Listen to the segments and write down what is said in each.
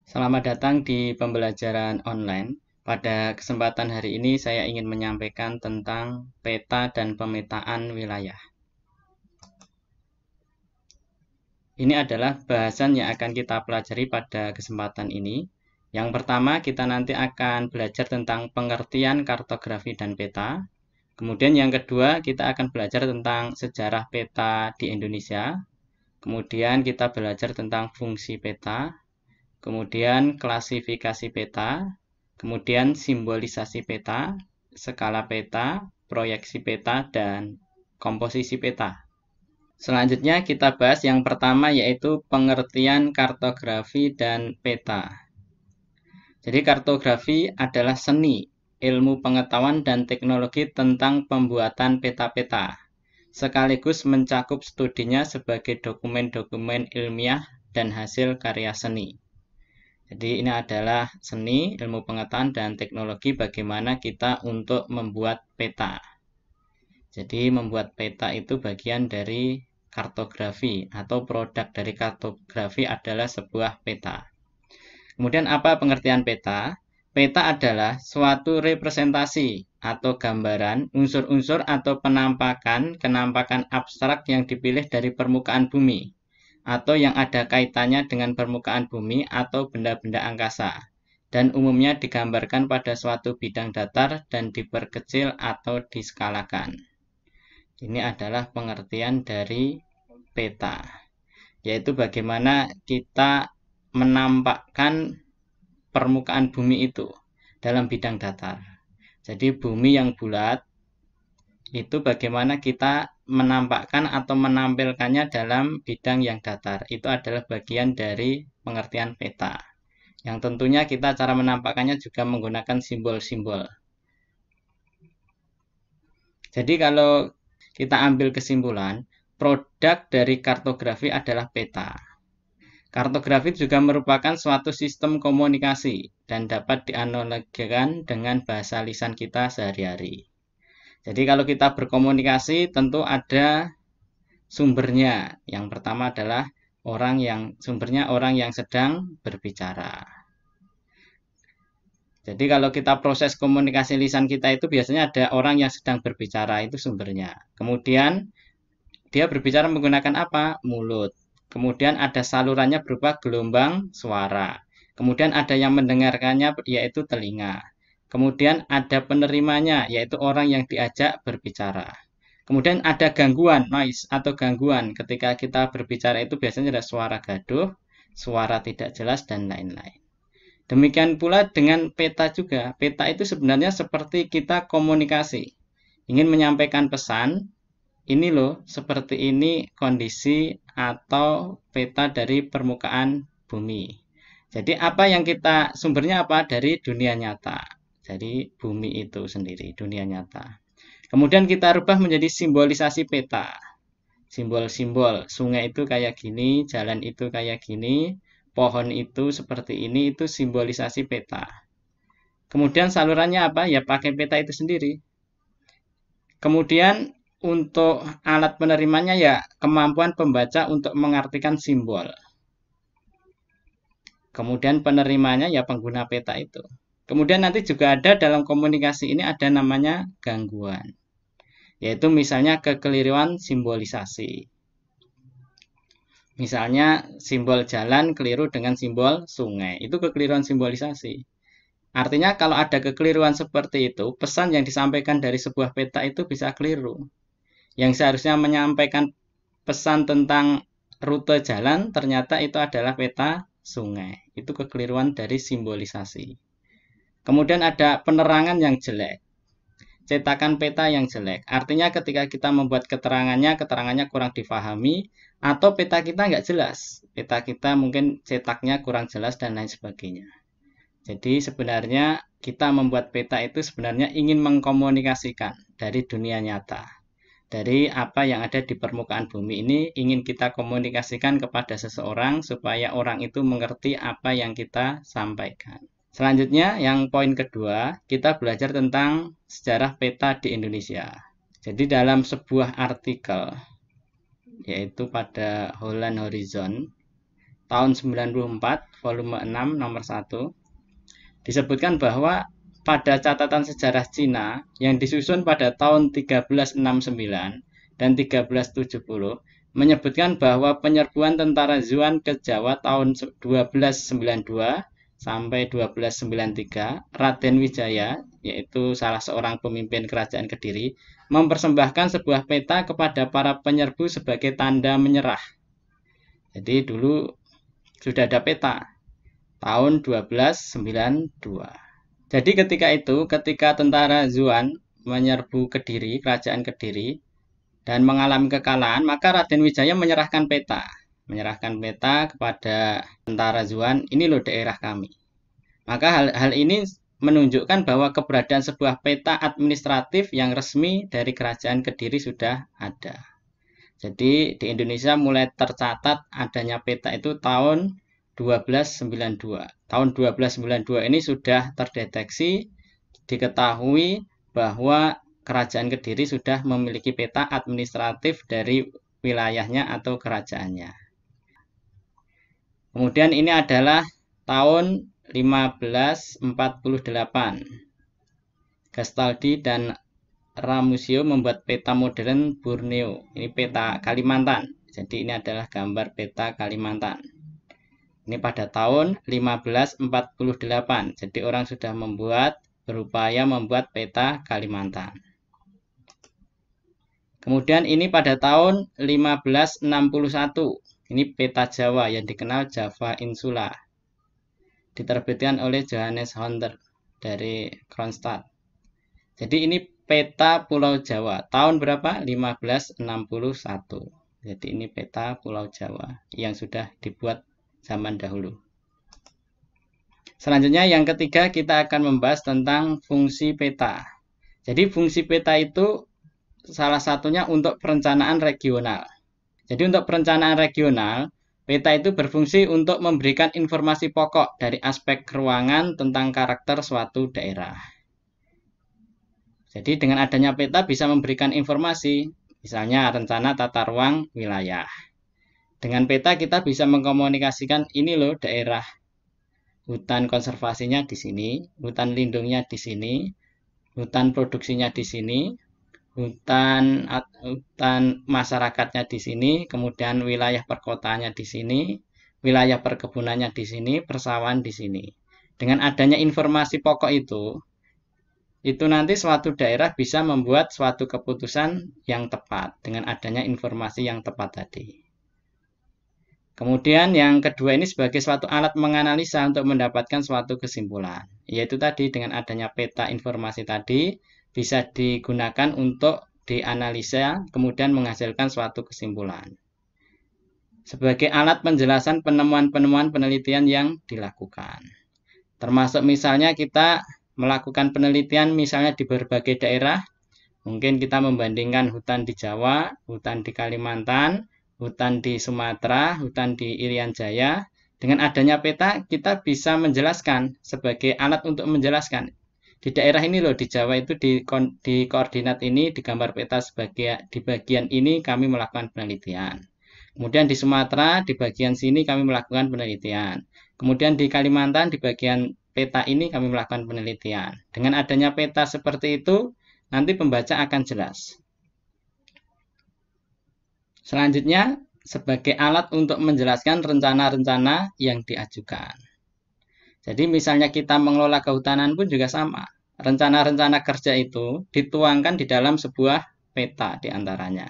Selamat datang di pembelajaran online. Pada kesempatan hari ini saya ingin menyampaikan tentang peta dan pemetaan wilayah. Ini adalah bahasan yang akan kita pelajari pada kesempatan ini. Yang pertama, kita nanti akan belajar tentang pengertian kartografi dan peta. Kemudian yang kedua, kita akan belajar tentang sejarah peta di Indonesia. Kemudian kita belajar tentang fungsi peta. Kemudian klasifikasi peta, kemudian simbolisasi peta, skala peta, proyeksi peta, dan komposisi peta. Selanjutnya kita bahas yang pertama yaitu pengertian kartografi dan peta. Jadi kartografi adalah seni, ilmu pengetahuan dan teknologi tentang pembuatan peta-peta, sekaligus mencakup studinya sebagai dokumen-dokumen ilmiah dan hasil karya seni. Jadi ini adalah seni, ilmu pengetahuan, dan teknologi bagaimana kita untuk membuat peta. Jadi membuat peta itu bagian dari kartografi atau produk dari kartografi adalah sebuah peta. Kemudian apa pengertian peta? Peta adalah suatu representasi atau gambaran unsur-unsur atau kenampakan abstrak yang dipilih dari permukaan bumi atau yang ada kaitannya dengan permukaan bumi atau benda-benda angkasa, dan umumnya digambarkan pada suatu bidang datar dan diperkecil atau diskalakan. Ini adalah pengertian dari peta, yaitu bagaimana kita menampakkan permukaan bumi itu dalam bidang datar. Jadi bumi yang bulat itu bagaimana kita menampakkan atau menampilkannya dalam bidang yang datar. Itu adalah bagian dari pengertian peta. Yang tentunya kita cara menampakkannya juga menggunakan simbol-simbol. Jadi kalau kita ambil kesimpulan, produk dari kartografi adalah peta. Kartografi juga merupakan suatu sistem komunikasi dan dapat dianalogikan dengan bahasa lisan kita sehari-hari. Jadi kalau kita berkomunikasi tentu ada sumbernya. Yang pertama adalah orang yang sedang berbicara. Jadi kalau kita proses komunikasi lisan kita itu biasanya ada orang yang sedang berbicara, itu sumbernya. Kemudian dia berbicara menggunakan apa? Mulut. Kemudian ada salurannya berupa gelombang suara. Kemudian ada yang mendengarkannya yaitu telinga. Kemudian ada penerimanya yaitu orang yang diajak berbicara. Kemudian ada gangguan, noise atau gangguan. Ketika kita berbicara itu biasanya ada suara gaduh, suara tidak jelas, dan lain-lain. Demikian pula dengan peta juga. Peta itu sebenarnya seperti kita komunikasi. Ingin menyampaikan pesan, ini loh, seperti ini kondisi atau peta dari permukaan bumi. Jadi apa yang sumbernya apa? Dari dunia nyata. Jadi bumi itu sendiri, dunia nyata. Kemudian kita rubah menjadi simbolisasi peta. Simbol-simbol, sungai itu kayak gini, jalan itu kayak gini, pohon itu seperti ini, itu simbolisasi peta. Kemudian salurannya apa? Ya pakai peta itu sendiri. Kemudian untuk alat penerimanya ya kemampuan pembaca untuk mengartikan simbol. Kemudian penerimanya ya pengguna peta itu. Kemudian nanti juga ada dalam komunikasi ini ada namanya gangguan. Yaitu misalnya kekeliruan simbolisasi. Misalnya simbol jalan keliru dengan simbol sungai. Itu kekeliruan simbolisasi. Artinya kalau ada kekeliruan seperti itu, pesan yang disampaikan dari sebuah peta itu bisa keliru. Yang seharusnya menyampaikan pesan tentang rute jalan, ternyata itu adalah peta sungai. Itu kekeliruan dari simbolisasi. Kemudian ada penerangan yang jelek. Cetakan peta yang jelek. Artinya ketika kita membuat keterangannya kurang difahami, atau peta kita nggak jelas. Peta kita mungkin cetaknya kurang jelas dan lain sebagainya. Jadi sebenarnya kita membuat peta itu sebenarnya ingin mengkomunikasikan dari dunia nyata. Dari apa yang ada di permukaan bumi ini ingin kita komunikasikan kepada seseorang supaya orang itu mengerti apa yang kita sampaikan. Selanjutnya yang poin kedua, kita belajar tentang sejarah peta di Indonesia. Jadi dalam sebuah artikel, yaitu pada Holland Horizon, tahun 94, volume 6, nomor 1, disebutkan bahwa pada catatan sejarah Cina yang disusun pada tahun 1369 dan 1370 menyebutkan bahwa penyerbuan tentara Yuan ke Jawa tahun 1292 sampai 1293, Raden Wijaya, yaitu salah seorang pemimpin kerajaan Kediri, mempersembahkan sebuah peta kepada para penyerbu sebagai tanda menyerah. Jadi dulu sudah ada peta tahun 1292. Jadi ketika tentara Yuan menyerbu Kediri, kerajaan Kediri, dan mengalami kekalahan, maka Raden Wijaya menyerahkan peta kepada tentara Yuan, ini loh daerah kami. Maka hal ini menunjukkan bahwa keberadaan sebuah peta administratif yang resmi dari kerajaan Kediri sudah ada. Jadi di Indonesia mulai tercatat adanya peta itu tahun 1292. Tahun 1292 ini sudah terdeteksi, diketahui bahwa kerajaan Kediri sudah memiliki peta administratif dari wilayahnya atau kerajaannya. Kemudian ini adalah tahun 1548. Gastaldi dan Ramusio membuat peta modern Borneo. Ini peta Kalimantan. Jadi ini adalah gambar peta Kalimantan. Ini pada tahun 1548. Jadi orang sudah berupaya membuat peta Kalimantan. Kemudian ini pada tahun 1561. Ini peta Jawa yang dikenal Java Insula. Diterbitkan oleh Johannes Hunter dari Kronstadt. Jadi ini peta Pulau Jawa. Tahun berapa? 1561. Jadi ini peta Pulau Jawa yang sudah dibuat zaman dahulu. Selanjutnya yang ketiga kita akan membahas tentang fungsi peta. Jadi fungsi peta itu salah satunya untuk perencanaan regional. Jadi untuk perencanaan regional, peta itu berfungsi untuk memberikan informasi pokok dari aspek ruangan tentang karakter suatu daerah. Jadi dengan adanya peta bisa memberikan informasi, misalnya rencana tata ruang wilayah. Dengan peta kita bisa mengkomunikasikan ini loh daerah hutan konservasinya di sini, hutan lindungnya di sini, hutan produksinya di sini, hutan masyarakatnya di sini, kemudian wilayah perkotaannya di sini, wilayah perkebunannya di sini, persawahan di sini. Dengan adanya informasi pokok itu nanti suatu daerah bisa membuat suatu keputusan yang tepat dengan adanya informasi yang tepat tadi. Kemudian yang kedua ini sebagai suatu alat menganalisa untuk mendapatkan suatu kesimpulan. Yaitu tadi dengan adanya peta informasi tadi bisa digunakan untuk dianalisa kemudian menghasilkan suatu kesimpulan. Sebagai alat penjelasan penemuan-penemuan penelitian yang dilakukan. Termasuk misalnya kita melakukan penelitian misalnya di berbagai daerah. Mungkin kita membandingkan hutan di Jawa, hutan di Kalimantan, hutan di Sumatera, hutan di Irian Jaya. Dengan adanya peta, kita bisa menjelaskan sebagai alat untuk menjelaskan. Di daerah ini loh, di Jawa itu di koordinat ini, di gambar peta di bagian ini kami melakukan penelitian. Kemudian di Sumatera, di bagian sini kami melakukan penelitian. Kemudian di Kalimantan, di bagian peta ini kami melakukan penelitian. Dengan adanya peta seperti itu, nanti pembaca akan jelas. Selanjutnya, sebagai alat untuk menjelaskan rencana-rencana yang diajukan. Jadi misalnya kita mengelola kehutanan pun juga sama. Rencana-rencana kerja itu dituangkan di dalam sebuah peta diantaranya.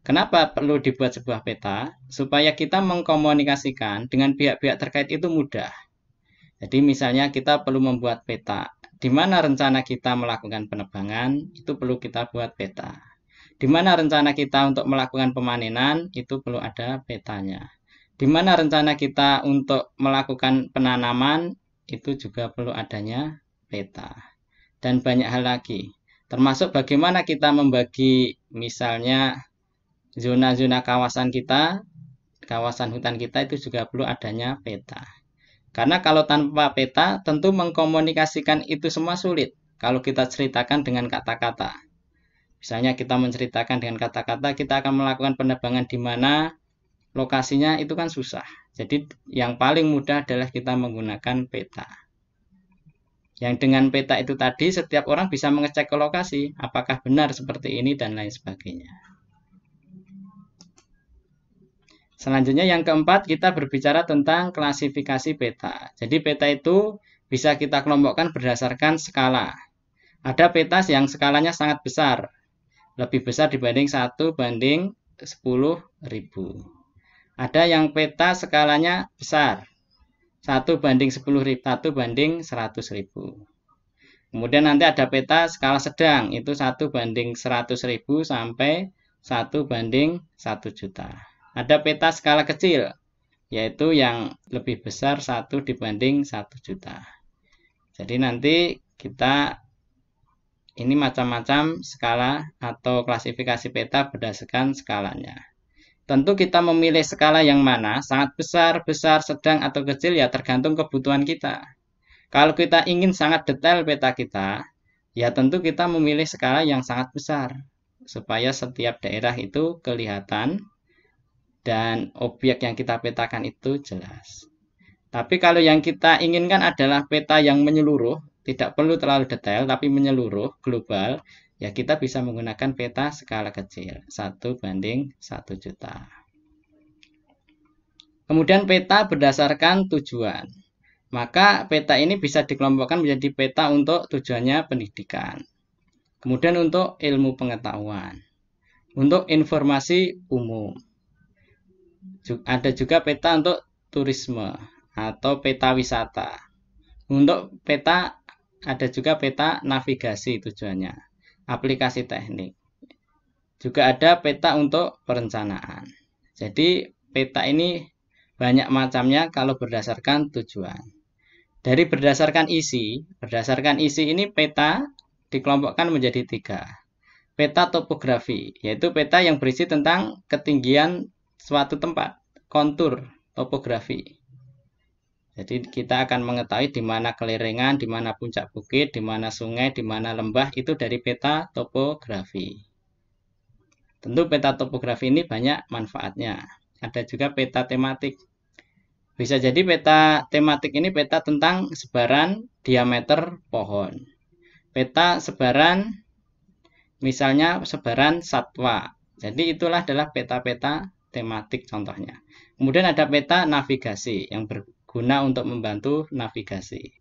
Kenapa perlu dibuat sebuah peta? Supaya kita mengkomunikasikan dengan pihak-pihak terkait itu mudah. Jadi misalnya kita perlu membuat peta. Di mana rencana kita melakukan penebangan, itu perlu kita buat peta. Di mana rencana kita untuk melakukan pemanenan, itu perlu ada petanya. Di mana rencana kita untuk melakukan penanaman, itu juga perlu adanya peta. Dan banyak hal lagi. Termasuk bagaimana kita membagi misalnya zona-zona kawasan kita, kawasan hutan kita itu juga perlu adanya peta. Karena kalau tanpa peta, tentu mengkomunikasikan itu semua sulit. Kalau kita ceritakan dengan kata-kata. Misalnya kita menceritakan dengan kata-kata, kita akan melakukan penebangan di mana, lokasinya itu kan susah. Jadi yang paling mudah adalah kita menggunakan peta. Yang dengan peta itu tadi setiap orang bisa mengecek ke lokasi, apakah benar seperti ini dan lain sebagainya. Selanjutnya yang keempat, kita berbicara tentang klasifikasi peta. Jadi peta itu bisa kita kelompokkan berdasarkan skala. Ada peta yang skalanya sangat besar, lebih besar dibanding 1 banding 10.000. Ada yang peta skalanya besar, 1 banding 10.000, 1 banding 100.000. Kemudian nanti ada peta skala sedang, itu 1 banding 100.000 sampai 1 banding 1 juta. Ada peta skala kecil, yaitu yang lebih besar 1 dibanding 1 juta. Jadi nanti kita ini macam-macam skala atau klasifikasi peta berdasarkan skalanya. Tentu kita memilih skala yang mana, sangat besar, besar, sedang, atau kecil ya tergantung kebutuhan kita. Kalau kita ingin sangat detail peta kita, ya tentu kita memilih skala yang sangat besar, supaya setiap daerah itu kelihatan dan objek yang kita petakan itu jelas. Tapi kalau yang kita inginkan adalah peta yang menyeluruh, tidak perlu terlalu detail, tapi menyeluruh, global, ya kita bisa menggunakan peta skala kecil, 1 banding 1 juta. Kemudian peta berdasarkan tujuan. Maka peta ini bisa dikelompokkan menjadi peta untuk tujuannya pendidikan. Kemudian untuk ilmu pengetahuan. Untuk informasi umum. Ada juga peta untuk turisme atau peta wisata. Untuk peta ada juga peta navigasi tujuannya, aplikasi teknik. Juga ada peta untuk perencanaan. Jadi peta ini banyak macamnya kalau berdasarkan tujuan. Dari berdasarkan isi ini peta dikelompokkan menjadi 3. Peta topografi, yaitu peta yang berisi tentang ketinggian suatu tempat, kontur topografi. Jadi kita akan mengetahui di mana kelerengan, di mana puncak bukit, di mana sungai, di mana lembah, itu dari peta topografi. Tentu peta topografi ini banyak manfaatnya. Ada juga peta tematik. Bisa jadi peta tematik ini peta tentang sebaran diameter pohon. Peta sebaran, misalnya sebaran satwa. Jadi itulah adalah peta-peta tematik contohnya. Kemudian ada peta navigasi yang berguna untuk membantu navigasi.